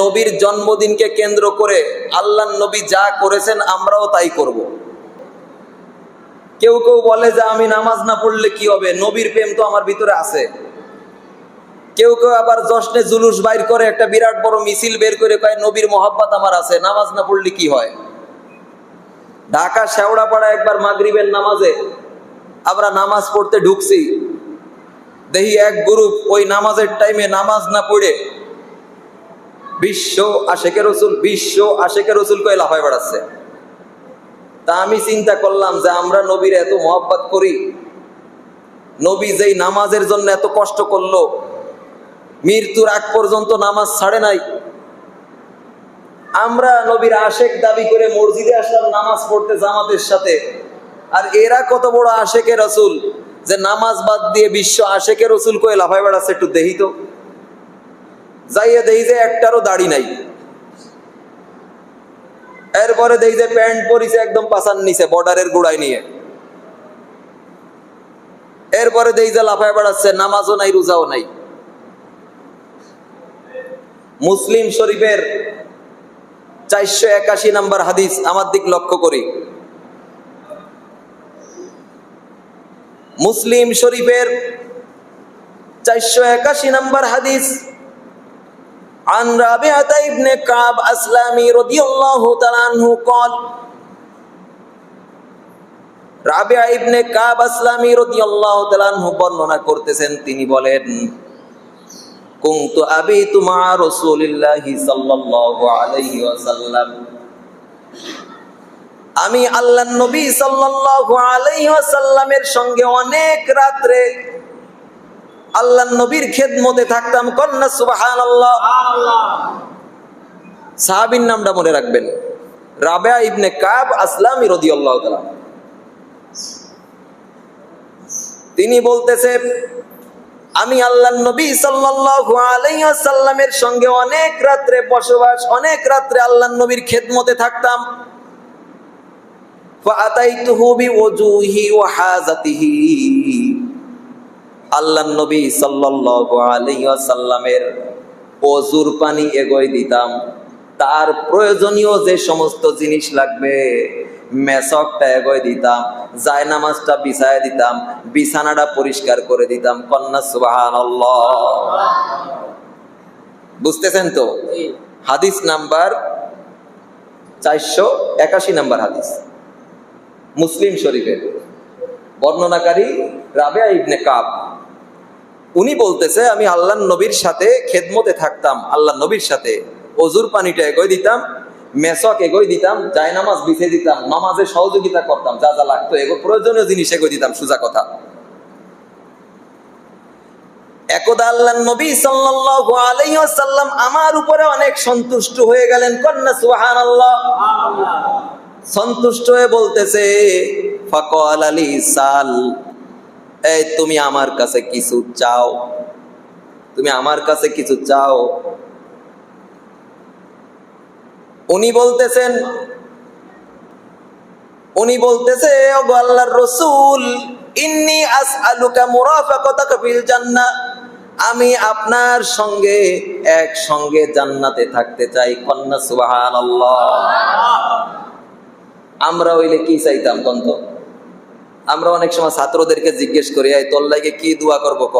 নবীর জন্মদিনকে কেন্দ্র করে আল্লাহর নবী যা করেছেন আমরাও তাই করব। কেউ কেউ বলে যে আমি নামাজ না পড়লে কি হবে, নবীর প্রেম তো আমার ভিতরে আছে। কেউ কেউ আবার জশ্নে জুলুস বাইর করে, একটা বিরাট বড় মিছিল বের করে কয় নবীর মহব্বত আমার আছে, নামাজ না পড়লে কি হয়। ঢাকা শেওড়াপাড়া একবার মাগরিবের নামাজে আমরা নামাজ পড়তে ঢুকছি, দেখি এক গ্রুপ ওই নামাজের টাইমে নামাজ না পড়ে বিশ্ব আশেকে রসুল কয়ে লাফায় বেড়াচ্ছে। তা আমি চিন্তা করলাম যে আমরা নবীর এত মহব্বত করি, নবী যেই নামাজের জন্য এত কষ্ট করলো, মৃত্যুর আগ পর্যন্ত নামাজ ছাড়ে নাই, আমরা নবীর আশেক দাবি করে মসজিদে আসলাম নামাজ পড়তে জামাতের সাথে, আর এরা কত বড় আশেকে রসুল যে নামাজ বাদ দিয়ে বিশ্ব আশেকে রসুল কয়ে লাফায় বেড়াচ্ছে। একটু দেখি তো, যাইয়ে দেখি যে একটারও দাড়ি নাই, এরপরে দেখি যে প্যান্ট পরিছে একদম পাছার নিচে বর্ডারের গোড়ায় নিয়ে, এরপরে দেখি যে লাফায় বেড়াচ্ছে, নামাজও নাই রোজাও নাই। মুসলিম শরীফের 481 নম্বর হাদিস, আমার দিক লক্ষ্য করি। মুসলিম শরীফের 481 নম্বর হাদিস, عن رابعة ابن كعب الأسلمي رضي الله تعالى عنه قال, রাবিয়া ইবনে কাব আসলামী রাদিয়াল্লাহু তাআলা আনহু বর্ণনা করতেছেন, তিনি বলেন, কুনতু আবিতু মা রাসূলিল্লাহি সাল্লাল্লাহু আলাইহি ওয়াসাল্লাম, আমি আল্লাহর নবী সাল্লাল্লাহু আলাইহি ওয়াসাল্লামের সঙ্গে অনেক রাত্রে আল্লাহর নবীর খেদমতে থাকতাম। কন্যা সুবহানাল্লাহ। সাহাবীর নামটা মনে রাখবেন, রাবিয়া ইবনে কাব আসলামী রাদিয়াল্লাহু তাআলা। তিনি বলতেছে, আমি আল্লাহর নবী সাল্লাল্লাহু আলাইহি ওয়াসাল্লামের সঙ্গে অনেক রাত্রে বসবাস, অনেক রাত্রে আল্লাহর নবীর খেদমতে থাকতাম। ফাআতাইতুহু বিওজুহি ওয়া হাযাতিহি, আল্লাহর নবী সাল্লাল্লাহু আলাইহি ওয়াসাল্লামের ওযুর পানি এগোয় দিতাম, তার প্রয়োজনীয় যে সমস্ত জিনিস লাগবে মেসকটা এগোয় দিতাম, জায়নামাজটা বিছায় দিতাম, বিছানাটা পরিষ্কার করে দিতাম। কন্যা সুবহানাল্লাহ। বুঝতেছেন তো? হাদিস নাম্বার 481 নাম্বার হাদিস, মুসলিম শরীফের। বর্ণনাকারী রাবিয়া ইবনে কাব। উনি বলতেছে, আমি আল্লাহর নবীর সাথে খেদমতে থাকতাম, আল্লাহর নবীর সাথে ওযুর পানিটা এগোয় দিতাম, মেসক এগোয় দিতাম, জায়নামাজ বিছিয়ে দিতাম, নামাজে সহযোগিতা করতাম, যা যা লাগতো প্রয়োজনীয় জিনিস এগোয় দিতাম। সোজা কথা, একদা আল্লাহর নবী সাল্লাল্লাহু আলাইহি ওয়াসাল্লাম আমার উপরে অনেক সন্তুষ্ট হয়ে গেলেন। কন্যা সুবহানাল্লাহ। সন্তুষ্ট হয়ে বলতেছে, ফাকাল আলী সাল, এই তুমি আমার কাছে কিছু চাও, তুমি আমার কাছে কিছু চাও। উনি বলতেছে, ওগো আল্লাহর রাসূল, ইন্নী আসআলুকা মুরাফাকাতাকা ফিল জান্নাহ, আমি আপনার সঙ্গে একসঙ্গে জান্নাতে থাকতে চাই। কন্যা সুবহানাল্লাহ। আমরা হইলে কি চাইতাম কন্ত? আমরা অনেক সময় ছাত্রদেরকে জিজ্ঞেস করি, এই তোর লাগে কি দোয়া করবো ক?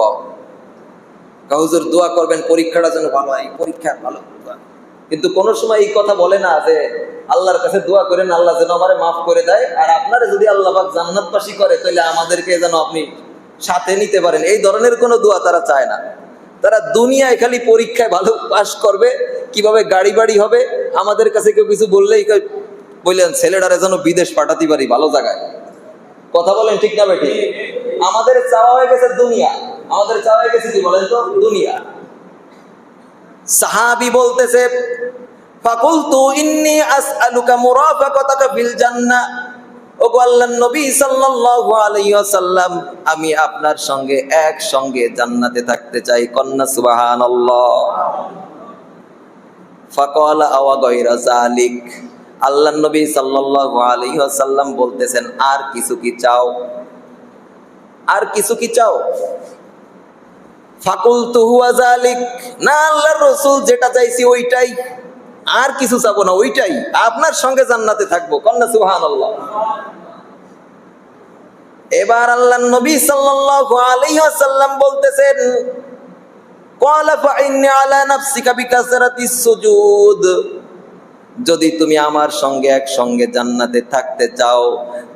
হুজুর দোয়া করবেন পরীক্ষাটা যেন ভালো হয়, পরীক্ষা ভালো। কিন্তু কোন সময় এই কথা বলে না যে আল্লাহর কাছে দোয়া করেন আল্লাহ যেন আমারে মাফ করে দেয়, আর আপনারা যদি আল্লাহ পাক জান্নাতবাসী করে তাহলে আমাদেরকে যেন আপনি সাথে নিতে পারেন। এই ধরনের কোনো দোয়া তারা চায় না। তারা দুনিয়ায় খালি পরীক্ষায় ভালো পাস করবে, কিভাবে গাড়ি বাড়ি হবে। আমাদের কাছে কেউ কিছু বললেই বললেন ছেলেটারে যেন বিদেশ পাঠাতে পারি ভালো জায়গায়। কথা বলেন ঠিক না বেটি? আমাদের চাওয়া হয়ে গেছে দুনিয়া, আমাদের চাওয়া হয়ে গেছে কি বলেন তো? দুনিয়া। সাহাবী বলতেছে, ফাকুলতু ইন্নী আসআলুকা মুরাফাকাতাকা ফিল জান্নাহ, ওগো আল্লাহর নবী সাল্লাল্লাহু আলাইহি ওয়াসাল্লাম, আমি আপনার সঙ্গে একসঙ্গে জান্নাতে থাকতে চাই। কন্যা সুবহানাল্লাহ। ফাকালা আওয়া গায়রা যালিক, আল্লাহর নবী সাল্লাল্লাহু আলাইহি ওয়াসাল্লাম বলতেছেন, আর কিছু কি চাও? আর কিছু কি চাও? ফাকুলতু হুয়া যালিক, না আল্লাহর রাসূল যেটা চাইছি ওইটাই, আর কিছু চাবো না, ওইটাই, আপনার সঙ্গে জান্নাতে থাকবো। কন্যা সুবহানাল্লাহ। এবার আল্লাহর নবী সাল্লাল্লাহু আলাইহি ওয়াসাল্লাম বলতেছেন, ক্বালা ফাইন্নী আলা নাফসিকা বিকাসরাতিস সুজুদ, যদি তুমি আমার সঙ্গে একসঙ্গে জান্নাতে থাকতে চাও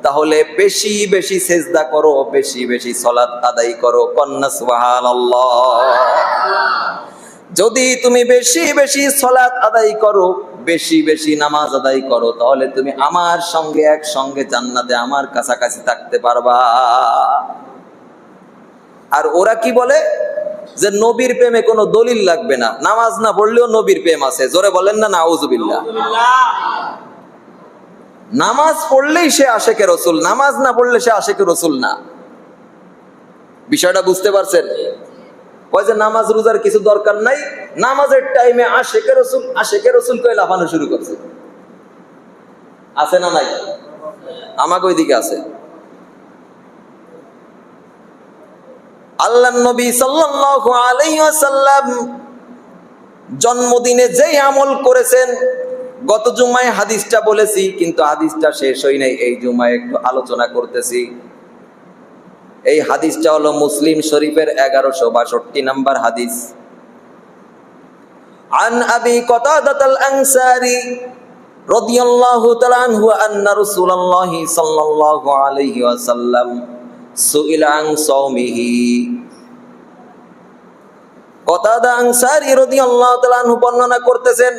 তাহলে বেশি বেশি সেজদা করো, বেশি বেশি সালাত আদায় করো। কন্যা সুবহানাল্লাহ। যদি তুমি বেশি বেশি সালাত আদায় করো, বেশি বেশি নামাজ আদায় করো, তাহলে তুমি আমার সঙ্গে একসঙ্গে জান্নাতে আমার কাছাকাছি থাকতে পারবা। আর ওরা কি বলে যে নবীর প্রেমে কোনো দলিল লাগবে না, নামাজ না পড়লেও নবীর প্রেম আছে। জোরে বলেন না নাউজুবিল্লাহ। নামাজ পড়লেই সে আশেকে রসুল, নামাজ না পড়লে সে আশেকে রসুল না। বিষয়টা বুঝতে পারছেন? কয় যে নামাজ রোজার কিছু দরকার নাই, নামাজের টাইমে আশেকে রসুল, আশেকে রসুল কয়ে লাফানো শুরু করছে। আছে না নাই? আমাকে ওইদিকে আছে। আল্লাহর নবী সাল্লাল্লাহু আলাইহি ওয়াসাল্লাম জন্মদিনে যেই আমল করেছেন, গত জুমায় হাদিসটা বলেছি, কিন্তু হাদিসটা শেষ হয় নাই, এই জুমায় একটু আলোচনা করতেছি। এই হাদিসটা হলো মুসলিম শরীফের 1162 নম্বর হাদিস। আন আবি কতাদাতাল আনসারী রাদিয়াল্লাহু তাআলা আনহু আন্না রাসূলুল্লাহি সাল্লাল্লাহু আলাইহি ওয়াসাল্লাম সুইলা আন সাওমিহি। কতাদা আনসারী রাদিয়াল্লাহু তাআলা আনহু বর্ণনা করতেছেন,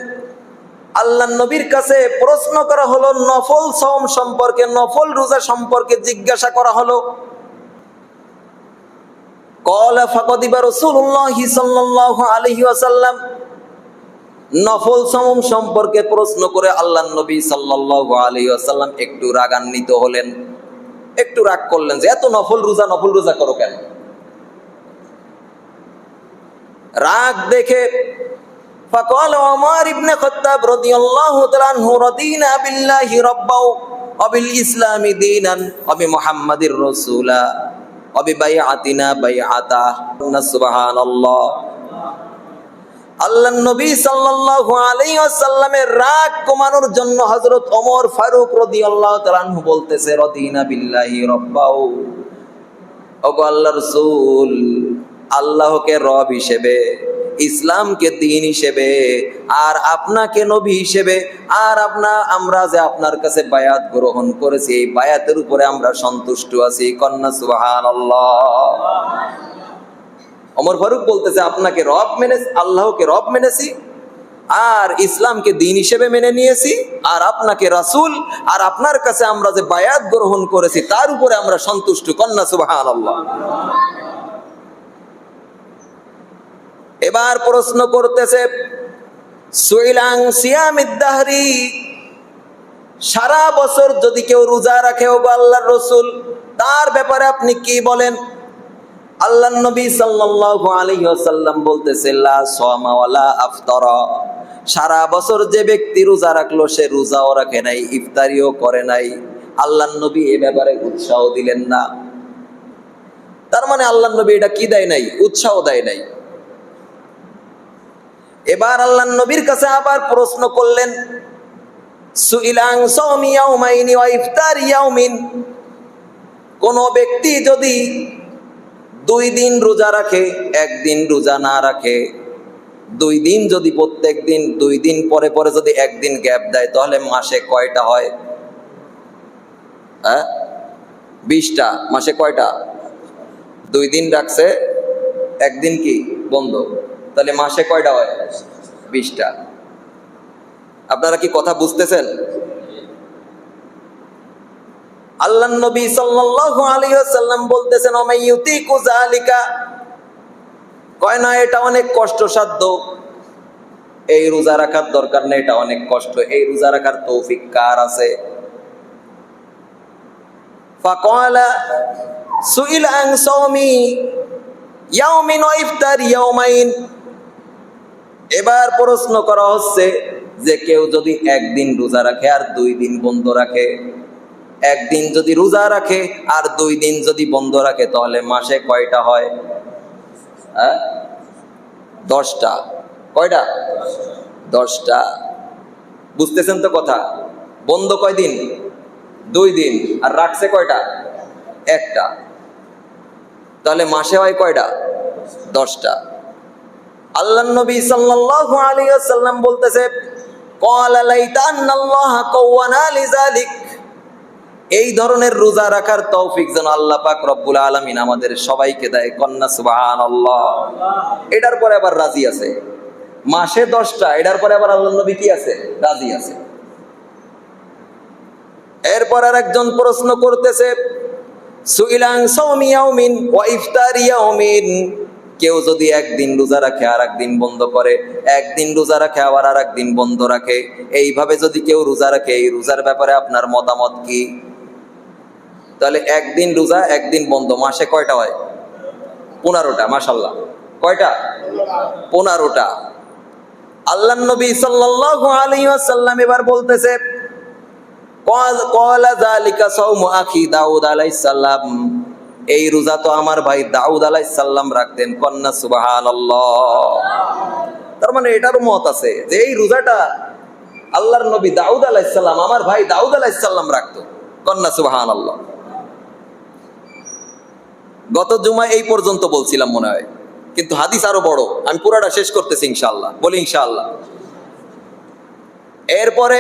আল্লাহর নবীর কাছে প্রশ্ন করা হলো নফল সাওম সম্পর্কে, নফল রোজা সম্পর্কে জিজ্ঞাসা করা হলো। ক্বালা ফাকাদিবা রাসূলুল্লাহি সাল্লাল্লাহু আলাইহি ওয়াসাল্লাম, নফল সাওম সম্পর্কে প্রশ্ন করে আল্লাহর নবী সাল্লাল্লাহু আলাইহি ওয়াসাল্লাম একটু রাগান্বিত হলেন, একটু রাগ করলেন যে এত নফল রোজা করো কেন? রাগ দেখে فقال عمر بن الخطاب رضي الله تعالى عنه رضينا بالله ربا وبالإسلام دينا وبمحمد رسولا وببيعتنا بيعته سبحان الله। আল্লাহর নবী সাল্লাল্লাহু আলাইহি ওয়াসাল্লামের রাগ কমানোর জন্য হযরত ওমর ফারুক রাদিয়াল্লাহু তাআলা আনহু বলতেছে, রদিনা বিল্লাহি রাব্বা, ওগো আল্লাহর রাসূল, আল্লাহকে রব হিসেবে, ইসলামকে দ্বীন হিসেবে, আর আপনাকে নবী হিসেবে, আর আমরা যে আপনার কাছে বায়াত গ্রহণ করেছি, এই বায়াতের উপরে আমরা সন্তুষ্ট আছি। কন্যা সুবহানাল্লাহ। ওমর ফারুক বলতেছে, আপনাকে রব মেনেছি, আল্লাহকে রব মেনেছি, আর ইসলামকে দ্বীন হিসেবে মেনে নিয়েছি, আর আপনাকে রাসূল, আর আপনার কাছে আমরা যে বায়াত গ্রহণ করেছি তার উপরে আমরা সন্তুষ্ট। কন্যা সুবহানাল্লাহ। এবার প্রশ্ন করতেছে, সুইলাং সিয়ামিদ দাহরি, সারা বছর যদি কেউ রোজা রাখে, ওগো আল্লাহর রাসূল, তার ব্যাপারে আপনি কি বলেন? আল্লাহর নবী সাল্লাল্লাহু আলাইহি ওয়াসাল্লাম বলতেছে, লা সাওমা ওয়ালা আফতারা, সারা বছর যে ব্যক্তি রোজা রাখলো সে রোজাও রাখে নাই, ইফতারিও করে নাই। আল্লাহর নবী এই ব্যাপারে উৎসাহ দিলেন না। তার মানে আল্লাহর নবী এটা কি দেয় নাই? উৎসাহ দেয় নাই। এবার আল্লাহর নবীর কাছে আবার প্রশ্ন করলেন, সুইলাং সাওমি ইয়াউমাইনি ওয়া ইফতার ইয়াউমিন, কোন ব্যক্তি যদি 2 দিন রোজা রাখে, 1 দিন রোজা না রাখে, 2 দিন যদি প্রত্যেক দিন 2 দিন পরে পরে যদি 1 দিন গ্যাপ দেয়, তাহলে মাসে কয়টা হয়? 20টা। মাসে কয়টা? 2 দিন রাখছে, 1 দিন কি বন্ধ, তাহলে মাসে কয়টা হয়? 20টা। আপনারা কি কথা বুঝতেছেন? আল্লাহর নবী সাল্লাল্লাহু আলাইহি ওয়াসাল্লাম বলতেছেন, ওমাইয়ুতিকু যালিকা, কয় না এটা অনেক কষ্টসাধ্য, এই রোজা রাখার দরকার নেই, এটা অনেক কষ্ট, এই রোজা রাখার তৌফিক কার আছে? ফাকালা সুইলা আন সাওমি ইয়াউমিন ওয়া ইফতার ইয়াউমাইন, এবার প্রশ্ন করা হচ্ছে যে কেউ যদি 1 দিন রোজা রাখে আর 2 দিন বন্ধ রাখে, 1 দিন যদি রোজা রাখে আর 2 দিন যদি বন্ধ রাখে, তাহলে মাসে কয়টা হয়? 10টা। কয়টা? 10টা। বুঝতেছেন তো কথা? বন্ধ কয়দিন? 2 দিন। আর রাখছে কয়টা? 1টা। তাহলে মাসে হয় কয়টা? 10টা। আল্লাহর নবী সাল্লাল্লাহু আলাইহি ওয়াসাল্লাম বলতেছে, ক্বালা লাইতা আন্নাল্লাহা কাওয়ানা লিযালিক, এই ধরনের রোজা রাখার তৌফিক যেন আল্লাহ পাক রব্বুল আলামিন আমাদের সবাইকে দেয়। কন্যা সুবহানাল্লাহ। এটার পরে আবার রাজি আছে। মাসে 10টা, এটার পরে আবার আল্লাহর নবী কি আছে? রাজি আছে। এরপর আর একজন প্রশ্ন করতেছে, সুইলাং সাওমি ইয়াউমিন ওয়া ইফতারি ইয়াউমিন, কেউ যদি একদিন রোজা রাখে আর একদিন বন্ধ করে, একদিন রোজা রাখে আবার আর একদিন বন্ধ রাখে, এইভাবে যদি কেউ রোজা রাখে, এই রোজার ব্যাপারে আপনার মতামত কি? তাহলে একদিন রোজা একদিন বন্ধ, মাসে কয়টা হয়? 15টা। মাশাআল্লাহ। কয়টা? 15টা। আল্লাহর নবী সাল্লাল্লাহু আলাইহি ওয়াসাল্লাম এবার বলতেছে, ক্বালা যালিকা সাওমু আখি দাউদ আলাইহিস সালাম, এই রোজা তো আমার ভাই দাউদ আলাইহিস সালাম রাখতেন। কন্যা সুবহানাল্লাহ। তার মানে এটারও মত আছে যে এই রোজাটা আল্লাহর নবী দাউদ আলাইহিস সালাম, আমার ভাই দাউদ আলাইহিস সালাম রাখতো। কন্যা সুবহানাল্লাহ। গত জুমায় এই পর্যন্ত বলছিলাম মনে হয়, কিন্তু হাদিস আরো বড়। আমি পুরাটা শেষ করতেছি ইনশাআল্লাহ। বলি ইনশাআল্লাহ। এরপরে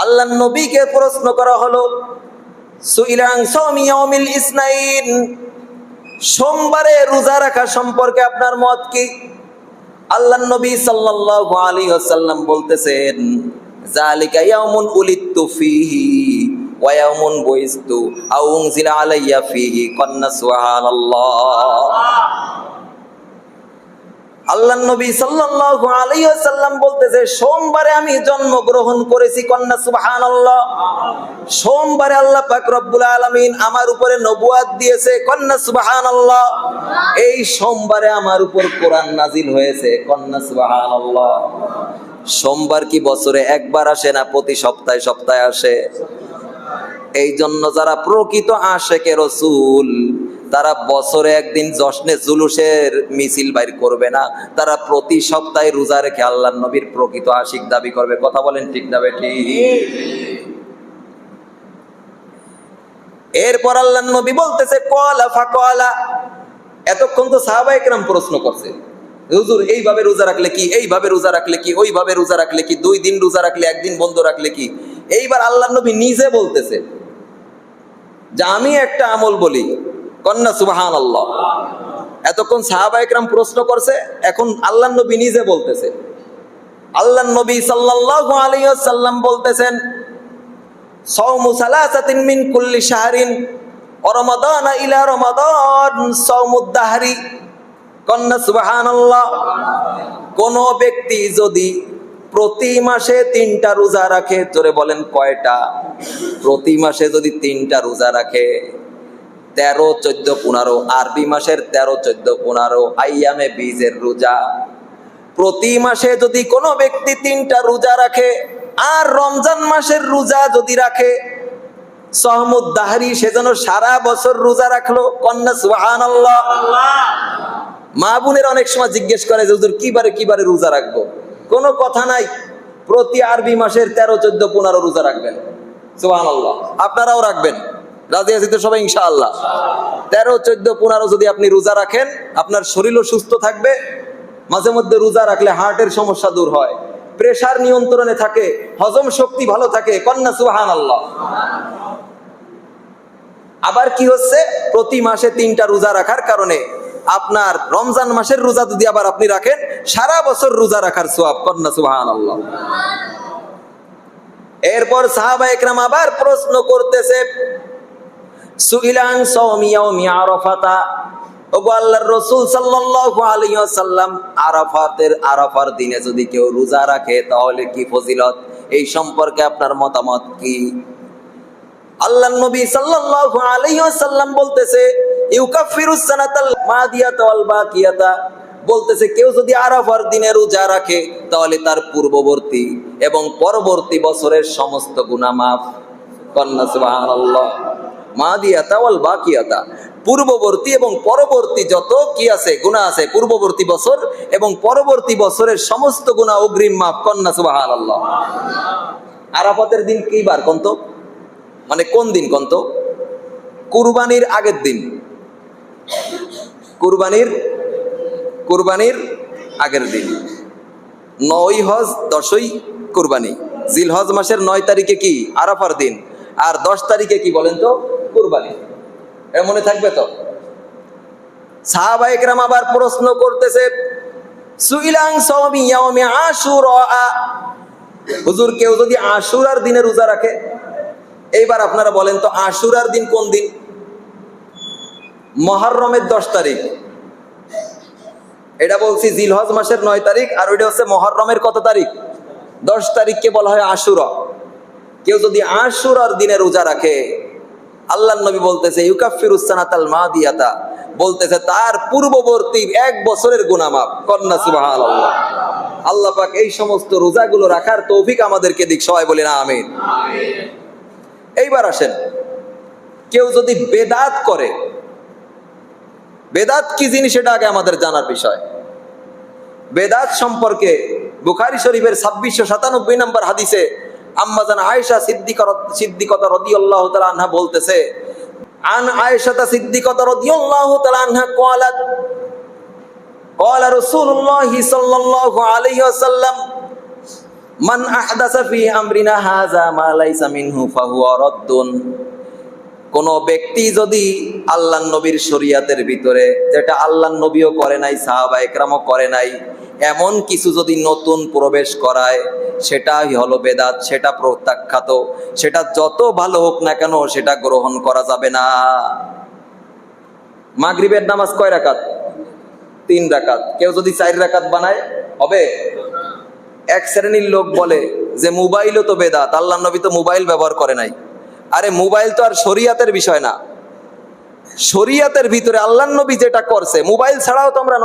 আল্লাহর নবীকে প্রশ্ন করা হলো, সুইলাং সাওমি ইয়াউমিল ইসনাইন, সোমবারে রোজা রাখা সম্পর্কে আপনার মত কি? আল্লাহর নবী সাল্লাল্লাহু আলাইহি ওয়াসাল্লাম বলতেছেন, যালিকা ইয়াউমুন উলিদতু ফীহি ওয়া ইয়াউমুন বুইসতু আও উনজিলা আলাইয়া ফীহি। কন্যা সুবহানাল্লাহ। আল্লাহর নবী সাল্লাল্লাহু আলাইহি ওয়াসাল্লাম বলতেছে, সোমবারে আমি জন্মগ্রহণ করেছি। কন্যা সুবহানাল্লাহ। সোমবারে আল্লাহ পাক রব্বুল আলামিন আমার উপরে নবুয়ত দিয়েছে। কন্যা সুবহানাল্লাহ। এই সোমবারে আমার উপর কোরআন নাজিল হয়েছে। কন্যা সুবহানাল্লাহ। সোমবার কি বছরে একবার আসে না প্রতি সপ্তাহে সপ্তাহে আসে? এই জন্য যারা প্রকৃত আশেকে রাসূল, তারা বছরে একদিন জশ্নে জুলুসের মিছিল বাইর করবে না, তারা প্রতি সপ্তাহে রোজা রেখে আল্লাহর নবীর প্রকৃত আশিক দাবি করবে। কথা বলেন ঠিক না বেঠিক? এরপর আল্লাহর নবী বলতেছে, ক্বালা ফাকালা, এতক্ষণ তো সাহাবায়ে কেরাম প্রশ্ন করছে, হুজুর এইভাবে রোজা রাখলে কি, এইভাবে রোজা রাখলে কি, ওইভাবে রোজা রাখলে কি, 2 দিন রোজা রাখলে একদিন বন্ধ রাখলে কি? এইবার আল্লাহর নবী নিজে বলতেছে যে আমি একটা আমল বলি। কন্যা সুবহানাল্লাহ। এতক্ষণ সাহাবায়ে কেরাম প্রশ্ন করছে, এখন আল্লাহর নবী নিজে বলতেছে। আল্লাহর নবী সাল্লাল্লাহু আলাইহি ওয়াসাল্লাম বলতেছেন, সাওমু সালাসাতিন মিন কুল্লি শাহরিন ওয়া রমাদান ইলা রমাদান সাওমুদ দাহরি। কন্যা সুবহানাল্লাহ। কোন ব্যক্তি যদি প্রতি মাসে 3টা রোজা রাখে, জোরে বলেন কয়টা? প্রতি মাসে যদি 3টা রোজা রাখে, 13, 14, 15, আরবি মাসের 13, 14, 15 আইয়ামে বীজের রোজা। প্রতি মাসে যদি কোনো ব্যক্তি 3টা রোজা রাখে, আর রমজান মাসের রোজা যদি রাখে, সাওমুদ দাহরি, সেজন্য সারা বছর রোজা রাখলো। কন্যা সুবহানাল্লাহ। মা বোনের অনেক সময় জিজ্ঞেস করে যে হুজুর কিবারে কিবারে রোজা রাখবো? কোনো কথা নাই, প্রতি আরবি মাসের 13, 14, 15 রোজা রাখবেন। সুবহানাল্লাহ। আপনারাও রাখবেন। রাজি আছি তো সবাই ইনশাআল্লাহ? 13, 14, 15 যদি আপনি রোজা রাখেন, আপনার শরীরও সুস্থ থাকবে। মাঝে মধ্যে রোজা রাখলে হার্টের সমস্যা দূর হয়, প্রেসার নিয়ন্ত্রণে থাকে, হজম শক্তি ভালো থাকে। কন্যা সুবহানাল্লাহ। আবার কি হচ্ছে, প্রতি মাসে 3টা রোজা রাখার কারণে আপনার রমজান মাসের রোজা যদি আবার আপনি রাখেন, সারা বছর রোজা রাখার সওয়াব। কন্যা সুবহানাল্লাহ। এরপর সাহাবায়ে কেরাম আবার প্রশ্ন করতেছে, সুইলান সাওমি ইয়াউমি আরাফাতা, ওগো আল্লাহর রাসূল সাল্লাল্লাহু আলাইহি ওয়াসাল্লাম, আরাফার দিনে যদি কেউ রোজা রাখে তাহলে কি ফজিলত? এই সম্পর্কে আপনার মতামত কি? আল্লাহর নবী সাল্লাল্লাহু আলাইহি ওয়াসাল্লাম বলতেছে, ইউকাফিরুস সানাতাল মাদিয়াতা ওয়াল বাকিয়াতা, বলতেছে কেউ যদি আরাফার দিনে রোজা রাখে তাহলে তার পূর্ববর্তী এবং পরবর্তী বছরের সমস্ত গুনাহ মাফ। কন্যা সুবহানাল্লাহ। মাদিয়াতা ওয়াল বাকিয়াতা, পূর্ববর্তী এবং পরবর্তী যত কি আছে গুনাহ আছে, পূর্ববর্তী বছর এবং পরবর্তী বছরের সমস্ত গুনাহ অগ্রিম মাফ কন্না সুবহানাল্লাহ। আরাফাতের দিন কি বার কোন তো, মানে কোন দিন কোন তো? কুরবানির আগের দিন, কুরবানির আগের দিন। 9 হজ 10ই কুরবানি। জিলহজ মাসের 9 তারিখে কি আরাফার দিন, আর 10 তারিখে কি বলেন তো কুরবানি। এর মনে থাকবে তো? সাহাবায়ে কেরাম আবার প্রশ্ন করতেছে, সুইলাং সাওমি ইয়াউমি আশুরা, হুজুর কেউ যদি আশুরার দিনে রোজা রাখে, এইবার আপনারা বলেন তো আশুরার দিন কোন দিন? মুহররমের 10 তারিখ। এটা বলছি জিলহজ মাসের 9 তারিখ, আর ওইটা হচ্ছে মুহররমের কত তারিখ? 10 তারিখকে বলা হয় আশুরা। কেউ যদি আশুরার দিনে রোজা রাখে, আল্লাহর নবী বলতেছে ইউকাফিরুস সানাতাল মাদিয়াতা, বলতেছে তার পূর্ববর্তী 1 বছরের গুনাহ মাফ। কন্না সুবহানাল্লাহ। আল্লাহ পাক এই সমস্ত রোজাগুলো রাখার তৌফিক আমাদেরকে দিক, সবাই বলি না আমিন। এইবার আসেন, কেউ যদি বেদাত করে, বেদাত কি জিনিস এটা আগে আমাদের জানার বিষয়। বেদাত সম্পর্কে বুখারী শরীফের 2697 নম্বর হাদিসে আম্মা জান আয়েশা সিদ্দিকা রাদিয়াল্লাহু তাআলা আনহা বলতেছে, আন আয়েশা সিদ্দিকা রাদিয়াল্লাহু তাআলা আনহা ক্বালাত ক্বালা রাসূলুল্লাহ সাল্লাল্লাহু আলাইহি ওয়াসাল্লাম মান আহদাসা ফি আমরিনা হাযা মা লাইসা মিনহু ফাহুয়া রাদ্দুন। কোন ব্যক্তি যদি আল্লাহর নবীর শরীয়তের ভিতরে, যেটা আল্লাহর নবীও করে নাই, সাহাবায়ে কেরামও করে নাই, এমন কিছু যদি নতুন প্রবেশ করায়, সেটাই হলো বেদাত, সেটা প্রত্যাখ্যাত। সেটা যত ভালো হোক না কেন সেটা গ্রহণ করা যাবে না। মাগরিবের নামাজ কয় রাকাত? 3 রাকাত। কেউ যদি 4 রাকাত বানায় হবে? এক শ্রেণীর লোক বলে যে মোবাইলও তো বেদাত, আল্লাহর নবী তো মোবাইল ব্যবহার করে নাই। আরে মোবাইল তো আর শরীয়তের বিষয় না। শরীয়তের ভিতরে আল্লাহর নবী যেটা করছে, মোবাইল ছাড়াও তো আমরা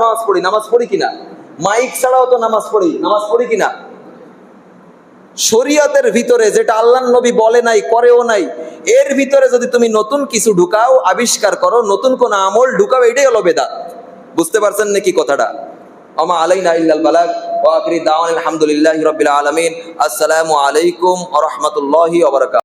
নামাজ পড়ি কিনা? মাইক ছাড়াও তো নামাজ পড়ি কিনা? শরীয়তের ভিতরে যেটা আল্লাহর নবী বলে নাই, করেও নাই, এর ভিতরে যদি তুমি নতুন কিছু ঢুকাও, আবিষ্কার করো, নতুন কোন আমল ঢুকাও, এটাই হলো বেদাত। বুঝতে পারছেন নাকি কথাটা? আমা আলাইনা ইল্লাল বালাগ ওয়া আখিরি দাওয়ানা আলহামদুলিল্লাহি রাব্বিল আলামিন। আসসালামু আলাইকুম ওয়া রাহমাতুল্লাহি ওয়া বারাকাতুহু।